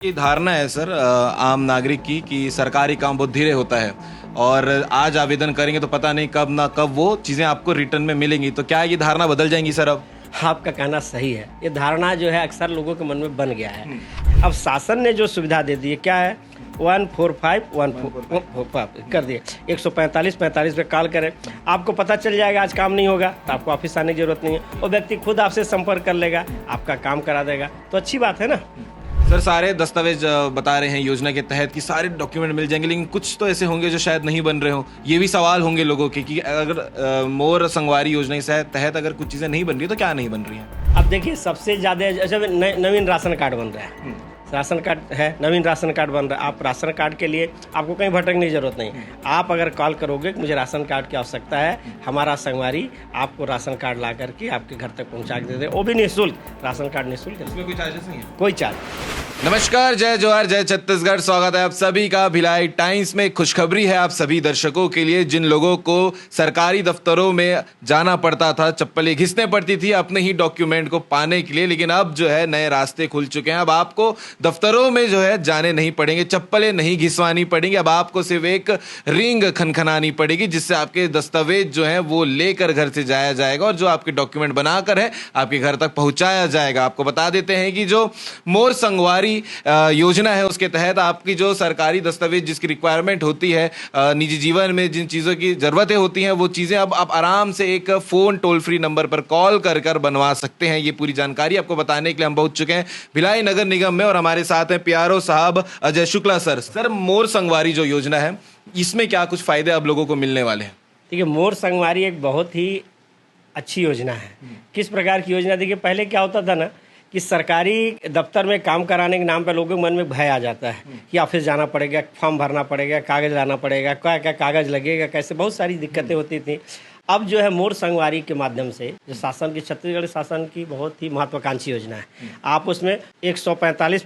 ये धारणा है सर आम नागरिक की कि सरकारी काम बहुत धीरे होता है और आज आवेदन करेंगे तो पता नहीं कब ना कब वो चीज़ें आपको रिटर्न में मिलेंगी। तो क्या ये धारणा बदल जाएंगी सर अब? आपका कहना सही है। ये धारणा जो है अक्सर लोगों के मन में बन गया है। अब शासन ने जो सुविधा दे दी है क्या है, 145 कर दिए, 145 पे कॉल करें, आपको पता चल जाएगा आज काम नहीं होगा तो आपको ऑफिस आने की जरूरत नहीं है, वो व्यक्ति खुद आपसे संपर्क कर लेगा, आपका काम करा देगा। तो अच्छी बात है ना। सर सारे दस्तावेज बता रहे हैं योजना के तहत कि सारे डॉक्यूमेंट मिल जाएंगे, लेकिन कुछ तो ऐसे होंगे जो शायद नहीं बन रहे हो। ये भी सवाल होंगे लोगों के कि अगर मोर संगवारी योजना के तहत अगर कुछ चीज़ें नहीं बन रही तो क्या नहीं बन रही हैं? अब देखिए सबसे ज़्यादा जैसे नवीन राशन कार्ड बन रहा है, राशन कार्ड है, नवीन राशन कार्ड बन रहा है। आप राशन कार्ड के लिए आपको कहीं भटकने की जरूरत नहीं। आप अगर कॉल करोगे कि मुझे राशन कार्ड की आवश्यकता है, हमारा संगवारी आपको राशन कार्ड ला करके आपके घर तक पहुंचा के दे दे, वो भी निःशुल्क। राशन कार्ड निःशुल्क, इसमें कोई चार्जेस नहीं है? कोई चार्ज। नमस्कार, जय जोहार, जय छत्तीसगढ़। स्वागत है आप सभी का भिलाई टाइम्स में। खुशखबरी है आप सभी दर्शकों के लिए जिन लोगों को सरकारी दफ्तरों में जाना पड़ता था, चप्पलें घिसने पड़ती थी अपने ही डॉक्यूमेंट को पाने के लिए, लेकिन अब जो है नए रास्ते खुल चुके हैं। अब आपको दफ्तरों में जो है जाने नहीं पड़ेंगे, चप्पलें नहीं घिसवानी पड़ेंगी। अब आपको सिर्फ एक रिंग खनखनानी पड़ेगी जिससे आपके दस्तावेज जो है वो लेकर घर से जाया जाएगा और जो आपके डॉक्यूमेंट बनाकर है आपके घर तक पहुंचाया जाएगा। आपको बता देते हैं कि जो मोर संगवारी योजना है उसके तहत आपकी जो सरकारी दस्तावेज जिसकी रिक्वायरमेंट होती है, निजी जीवन में जिन चीज़ों की ज़रूरतें होती हैं, वो चीज़ें अब आप आराम से एक फ़ोन टोल फ्री नंबर पर कॉल कर बनवा सकते हैं। ये पूरी जानकारी आपको बताने के लिए हम पहुंच चुके हैं भिलाई नगर निगम में और हमारे साथ हैं प्यारो साहब अजय शुक्ला सर। सर मोर संगवारी जो योजना है इसमें क्या कुछ फायदे अब लोगों को मिलने वाले हैं? देखिए मोर संगवारी एक बहुत ही अच्छी योजना है। किस प्रकार की योजना? देखिए पहले क्या होता था ना कि सरकारी दफ्तर में काम कराने के नाम पर लोगों के मन में भय आ जाता है कि ऑफिस जाना पड़ेगा, फॉर्म भरना पड़ेगा, कागज़ लाना पड़ेगा, क्या क्या कागज़ लगेगा, कैसे, बहुत सारी दिक्कतें होती थी। अब जो है मोर संगवारी के माध्यम से जो शासन की, छत्तीसगढ़ शासन की बहुत ही महत्वाकांक्षी योजना है। आप उसमें 145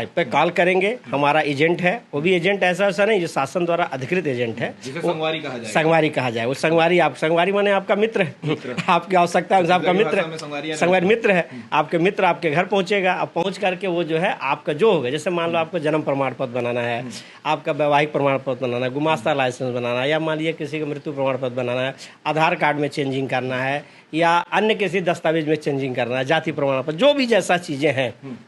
पे कॉल करेंगे, हमारा एजेंट है, वो भी एजेंट ऐसा नहीं जो शासन द्वारा अधिकृत एजेंट है, संगवारी कहा जाए। संगवारी कहा जाए। वो संगवारी, आप संगवारी माने आपका मित्र है, आपकी आवश्यकता है आपका मित्र, संगवारी मित्र है, आपके मित्र आपके घर पहुंचेगा। अब पहुंच करके वो जो है आपका जो होगा, जैसे मान लो आपको जन्म प्रमाण पत्र बनाना है, आपका वैवाहिक प्रमाण पत्र बनाना है, गुमास्ता लाइसेंस बनाना है, या मान लीजिए किसी का मृत्यु प्रमाण पत्र बनाना है, आधार कार्ड में चेंजिंग करना है, या अन्य किसी दस्तावेज में चेंजिंग करना है, जाति प्रमाण पत्र, जो भी जैसा चीज़ें हैं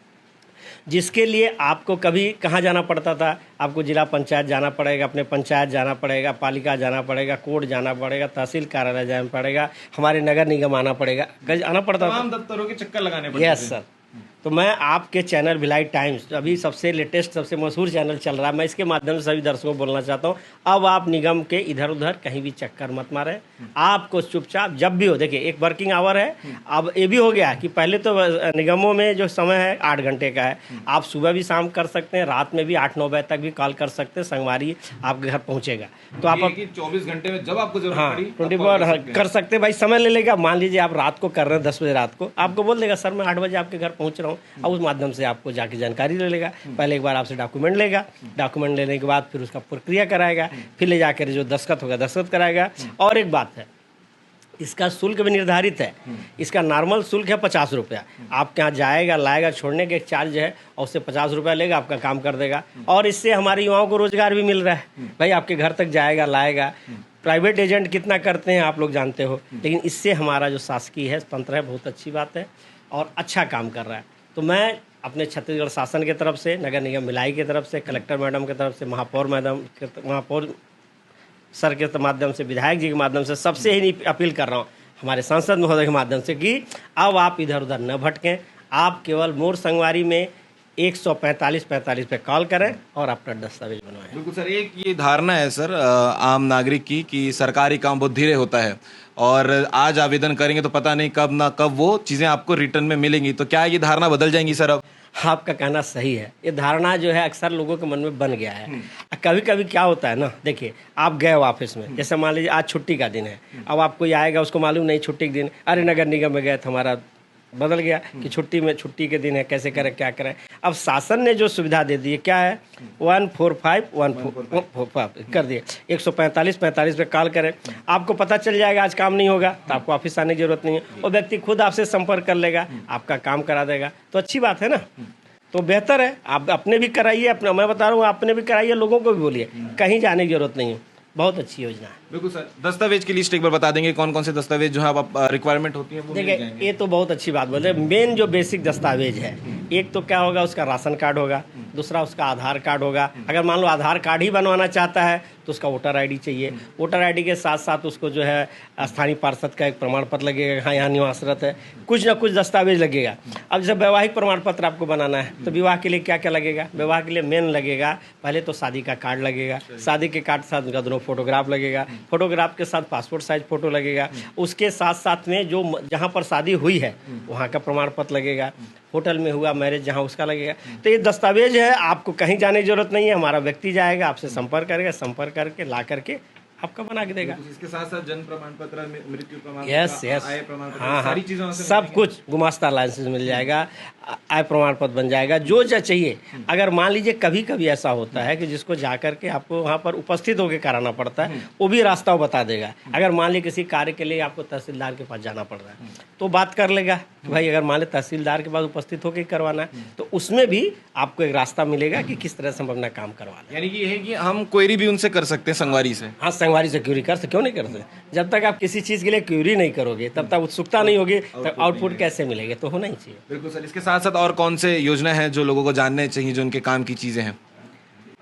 जिसके लिए आपको कभी कहाँ जाना पड़ता था, आपको जिला पंचायत जाना पड़ेगा, अपने पंचायत जाना पड़ेगा, पालिका जाना पड़ेगा, कोर्ट जाना पड़ेगा, तहसील कार्यालय जाना पड़ेगा, हमारे नगर निगम आना पड़ेगा, आना पड़ता था, तमाम दफ्तरों के चक्कर लगाने पड़ते थे। Yes sir. तो मैं आपके चैनल भिलाई टाइम्स, अभी सबसे लेटेस्ट सबसे मशहूर चैनल चल रहा है, मैं इसके माध्यम से सभी दर्शकों को बोलना चाहता हूँ, अब आप निगम के इधर उधर कहीं भी चक्कर मत मारें। आपको चुपचाप जब भी हो, देखिए एक वर्किंग आवर है, अब ये भी हो गया कि पहले तो निगमों में जो समय है 8 घंटे का है, आप सुबह भी शाम कर सकते हैं, रात में भी 8-9 बजे तक भी कॉल कर सकते हैं, संगवारी आपके घर पहुँचेगा। तो आप 24 घंटे में जब आपको जरूरत पड़ी 24 कर सकते हैं भाई, समय ले लेगा। मान लीजिए आप रात को कर रहे हैं 10 बजे रात को, आपको बोल देगा सर मैं 8 बजे आपके घर पहुँच रहा हूँ, और उस माध्यम से आपको जाके जानकारी ले लेगा। पहले एक बार आपसे डॉक्यूमेंट लेगा, डॉक्यूमेंट लेने के बाद फिर उसका प्रक्रिया कराएगा, फिर ले जाकर जो दस्तखत होगा दस्तखत कराएगा। और एक बात है, इसका शुल्क भी निर्धारित है। इसका नॉर्मल शुल्क है 50 रुपया। आपके यहाँ जाएगा, लाएगा, छोड़ने के एक चार्ज है और उससे 50 रुपया लेगा, आपका काम कर देगा। और इससे हमारे युवाओं को रोजगार भी मिल रहा है भाई, आपके घर तक जाएगा, लाएगा। प्राइवेट एजेंट कितना करते हैं आप लोग जानते हो, लेकिन इससे हमारा जो शासकीय है तंत्र है, बहुत अच्छी बात है और अच्छा काम कर रहा है। तो मैं अपने छत्तीसगढ़ शासन की तरफ से, नगर निगम भिलाई की तरफ से, कलेक्टर मैडम की तरफ से, महापौर सर के माध्यम से, विधायक जी के माध्यम से सबसे ही अपील कर रहा हूँ, हमारे सांसद महोदय के माध्यम से, कि अब आप इधर उधर न भटकें। आप केवल मोर संगवारी में 145 पे कॉल करें और अपना दस्तावेज बनवाएं। बिल्कुल सर, एक ये धारणा है सर आम नागरिक की कि सरकारी काम बहुत धीरे होता है और आज आवेदन करेंगे तो पता नहीं कब ना कब वो चीज़ें आपको रिटर्न में मिलेंगी। तो क्या ये धारणा बदल जाएंगी सर अब? आपका कहना सही है। ये धारणा जो है अक्सर लोगों के मन में बन गया है। कभी कभी क्या होता है ना, देखिए आप गए ऑफिस में, जैसे मान लीजिए आज छुट्टी का दिन है, अब आप कोई आएगा उसको मालूम नहीं छुट्टी के दिन, अरे नगर निगम में गए तो हमारा बदल गया कि छुट्टी के दिन है, कैसे करें, क्या करें। अब शासन ने जो सुविधा दे दी है क्या है, 145 कर दिए, 145 पे कॉल करें, आपको पता चल जाएगा आज काम नहीं होगा तो आपको ऑफिस आने की जरूरत नहीं है, वो व्यक्ति खुद आपसे संपर्क कर लेगा, आपका काम करा देगा। तो अच्छी बात है ना। तो बेहतर है आप अपने भी कराइए, अपना मैं बता रहा हूँ अपने भी कराइए, लोगों को भी बोलिए, कहीं जाने की जरूरत नहीं है। बहुत अच्छी योजना है। बिल्कुल सर, दस्तावेज की लिस्ट एक बार बता देंगे, कौन कौन से दस्तावेज जो है आप रिक्वायरमेंट होती है वो मिल देखिए जाएंगे? ये तो बहुत अच्छी बात बोले, मेन जो बेसिक दस्तावेज है, एक तो क्या होगा, उसका राशन कार्ड होगा, दूसरा उसका आधार कार्ड होगा। अगर मान लो आधार कार्ड ही बनवाना चाहता है तो उसका वोटर आईडी चाहिए। वोटर आईडी के साथ साथ उसको जो है स्थानीय पार्षद का एक प्रमाण पत्र लगेगा, हाँ यहाँ निवासरत है, कुछ ना कुछ दस्तावेज लगेगा। अब जब वैवाहिक प्रमाण पत्र आपको बनाना है तो विवाह के लिए क्या क्या लगेगा, विवाह के लिए मेन लगेगा पहले तो शादी का कार्ड लगेगा, शादी के कार्ड के साथ उनका दोनों फोटोग्राफ लगेगा, फोटोग्राफ के साथ पासपोर्ट साइज फोटो लगेगा, उसके साथ साथ में जो जहाँ पर शादी हुई है वहाँ का प्रमाण पत्र लगेगा, होटल में हुआ मैरिज जहाँ उसका लगेगा। तो ये दस्तावेज है, आपको कहीं जाने की जरूरत नहीं है, हमारा व्यक्ति जाएगा आपसे संपर्क करेगा, संपर्क करके ला करके आपका बना के देगा। इसके साथ साथ जन्म प्रमाण पत्र, मृत्यु प्रमाण यस पत्र, यस, आय प्रमाण पत्र, हाँ सारी हाँ, चीजों से सब कुछ, गुमास्ता लाइसेंस मिल जाएगा, आय प्रमाण पत्र बन जाएगा, जो चाहिए। अगर मान लीजिए कभी कभी ऐसा होता है कि जिसको जा करके आपको वहाँ पर उपस्थित होकर कराना पड़ता है, वो भी रास्ता वो बता देगा। अगर मान लीजिए किसी कार्य के लिए आपको तहसीलदार के पास जाना पड़ रहा है तो बात कर लेगा कि भाई अगर मान लीजिए तहसीलदार के पास उपस्थित होकर करवाना है तो उसमें भी आपको एक रास्ता मिलेगा कि किस तरह से हम अपना काम करवा लें। यानी कि ये है कि हम क्वेरी भी उनसे कर सकते हैं संगवारी से। हाँ, संगवारी से क्यूरी कर सकते, क्यों नहीं कर सकते। जब तक आप किसी चीज़ के लिए क्यूरी नहीं करोगे तब तक उत्सुकता नहीं होगी, तब आउटपुट कैसे मिलेगा, तो होना ही चाहिए। बिल्कुल सर, इसके साथ साथ और कौन से योजना है जो लोगों को जानने चाहिए, जो उनके काम की चीजें हैं?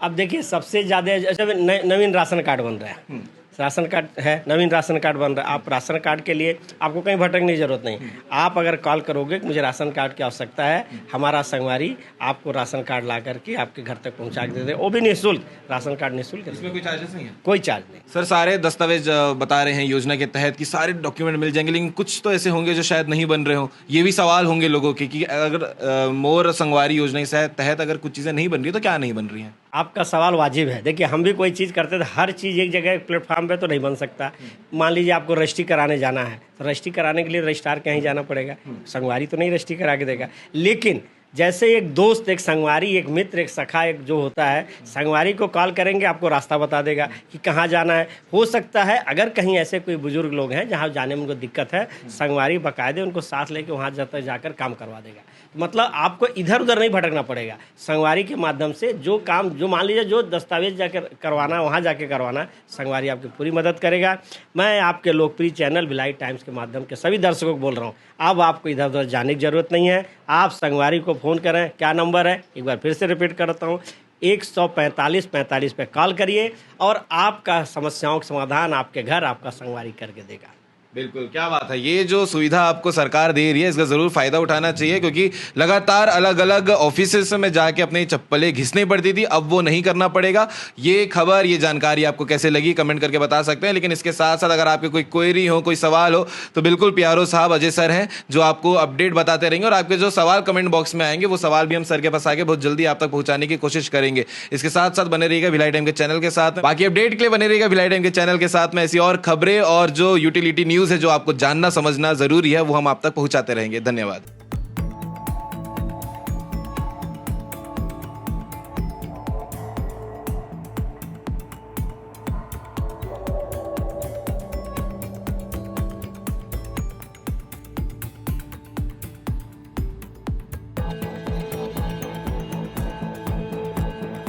अब देखिए सबसे ज़्यादा जैसे नवीन राशन कार्ड बन रहा है, राशन कार्ड है, नवीन राशन कार्ड बन रहा है, आप राशन कार्ड के लिए आपको कहीं भटकने की जरूरत नहीं। आप अगर कॉल करोगे कि मुझे राशन कार्ड की आवश्यकता है, हमारा संगवारी आपको राशन कार्ड ला करके आपके घर तक पहुंचा के दे दे, वो भी निःशुल्क, राशन कार्ड निःशुल्क, इसमें कोई चार्जेस नहीं है? कोई चार्ज नहीं। सर सारे दस्तावेज बता रहे हैं योजना के तहत कि सारे डॉक्यूमेंट मिल जाएंगे, लेकिन कुछ तो ऐसे होंगे जो शायद नहीं बन रहे हो। ये भी सवाल होंगे लोगों के कि अगर मोर संगवारी योजना के तहत अगर कुछ चीज़ें नहीं बन रही तो क्या नहीं बन रही हैं? आपका सवाल वाजिब है। देखिए हम भी कोई चीज़ करते थे, हर चीज़ एक जगह एक प्लेटफॉर्म पे तो नहीं बन सकता। मान लीजिए आपको रजिस्ट्री कराने जाना है तो रजिस्ट्री कराने के लिए रजिस्ट्रार कहीं जाना पड़ेगा, संगवारी तो नहीं रजिस्ट्री करा के देगा। लेकिन जैसे एक दोस्त, एक संगवारी, एक मित्र, एक सखा, एक जो होता है, संगवारी को कॉल करेंगे आपको रास्ता बता देगा कि कहाँ जाना है। हो सकता है अगर कहीं ऐसे कोई बुजुर्ग लोग हैं जहाँ जाने में उनको दिक्कत है, संगवारी बाकायदे उनको साथ लेके वहाँ जाकर काम करवा देगा। मतलब आपको इधर उधर नहीं भटकना पड़ेगा। संगवारी के माध्यम से जो काम, जो मान लीजिए जो दस्तावेज जाकर करवाना, वहाँ जाके करवाना, संगवारी आपकी पूरी मदद करेगा। मैं आपके लोकप्रिय चैनल भिलाई टाइम्स के माध्यम के सभी दर्शकों को बोल रहा हूँ, अब आपको इधर उधर जाने की जरूरत नहीं है। आप संगवारी को फ़ोन करें, क्या नंबर है एक बार फिर से रिपीट करता हूँ, 145-45 पे कॉल करिए और आपका समस्याओं का समाधान आपके घर आपका संगवारी करके देगा। बिल्कुल, क्या बात है। ये जो सुविधा आपको सरकार दे रही है इसका जरूर फायदा उठाना चाहिए, क्योंकि लगातार अलग अलग ऑफिसेस में जाके अपनी चप्पलें घिसनी पड़ती थी, अब वो नहीं करना पड़ेगा। ये खबर, ये जानकारी आपको कैसे लगी कमेंट करके बता सकते हैं। लेकिन इसके साथ साथ अगर आपके कोई क्वेरी हो, कोई सवाल हो तो बिल्कुल प्यारो साहब अजय सर हैं जो आपको अपडेट बताते रहेंगे, और आपके जो सवाल कमेंट बॉक्स में आएंगे वो सवाल भी हम सर के पास आके बहुत जल्दी आप तक पहुंचाने की कोशिश करेंगे। इसके साथ साथ बने रहिएगा भिलाई टाइम के चैनल के साथ। बाकी अपडेट के लिए बने रहिएगा भिलाई टाइम के चैनल के साथ में। ऐसी और खबरें और जो यूटिलिटी न्यूज़ है जो आपको जानना समझना जरूरी है वो हम आप तक पहुंचाते रहेंगे। धन्यवाद।